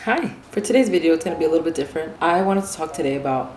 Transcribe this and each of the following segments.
Hi! For today's video, it's going to be a little bit different. I wanted to talk today about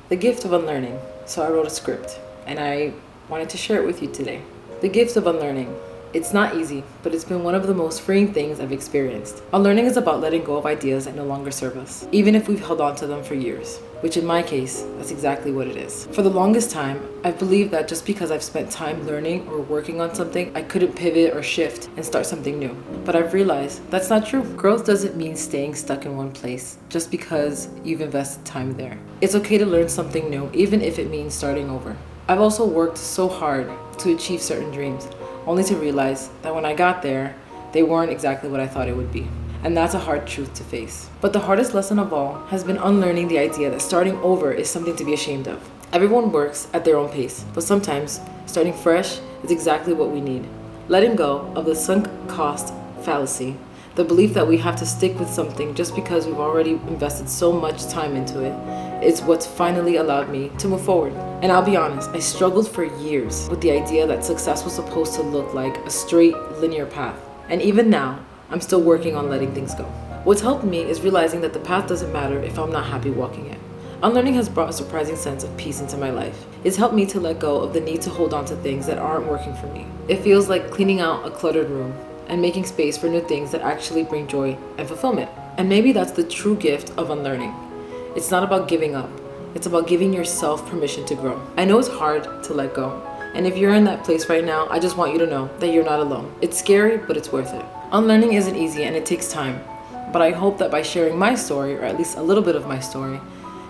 the gift of unlearning. So I wrote a script and I wanted to share it with you today. The gift of unlearning. It's not easy, but it's been one of the most freeing things I've experienced. Unlearning is about letting go of ideas that no longer serve us, even if we've held on to them for years, which in my case, that's exactly what it is. For the longest time, I've believed that just because I've spent time learning or working on something, I couldn't pivot or shift and start something new. But I've realized that's not true. Growth doesn't mean staying stuck in one place just because you've invested time there. It's okay to learn something new, even if it means starting over. I've also worked so hard to achieve certain dreams, only to realize that when I got there, they weren't exactly what I thought it would be. And that's a hard truth to face. But the hardest lesson of all has been unlearning the idea that starting over is something to be ashamed of. Everyone works at their own pace, but sometimes starting fresh is exactly what we need. Letting go of the sunk cost fallacy, the belief that we have to stick with something just because we've already invested so much time into it, is what's finally allowed me to move forward. And I'll be honest, I struggled for years with the idea that success was supposed to look like a straight, linear path. And even now, I'm still working on letting things go. What's helped me is realizing that the path doesn't matter if I'm not happy walking it. Unlearning has brought a surprising sense of peace into my life. It's helped me to let go of the need to hold on to things that aren't working for me. It feels like cleaning out a cluttered room and making space for new things that actually bring joy and fulfillment. And maybe that's the true gift of unlearning. It's not about giving up. It's about giving yourself permission to grow. I know it's hard to let go. And if you're in that place right now, I just want you to know that you're not alone. It's scary, but it's worth it. Unlearning isn't easy and it takes time. But I hope that by sharing my story, or at least a little bit of my story,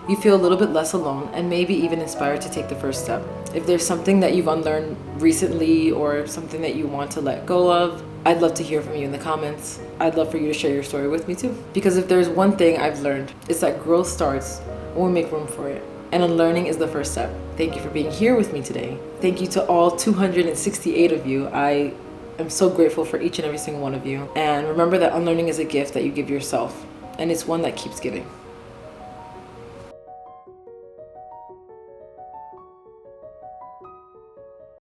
you feel a little bit less alone and maybe even inspired to take the first step. If there's something that you've unlearned recently or something that you want to let go of, I'd love to hear from you in the comments. I'd love for you to share your story with me too. Because if there's one thing I've learned, it's that growth starts when we make room for it. And unlearning is the first step. Thank you for being here with me today. Thank you to all 268 of you. I am so grateful for each and every single one of you. And remember that unlearning is a gift that you give yourself. And it's one that keeps giving.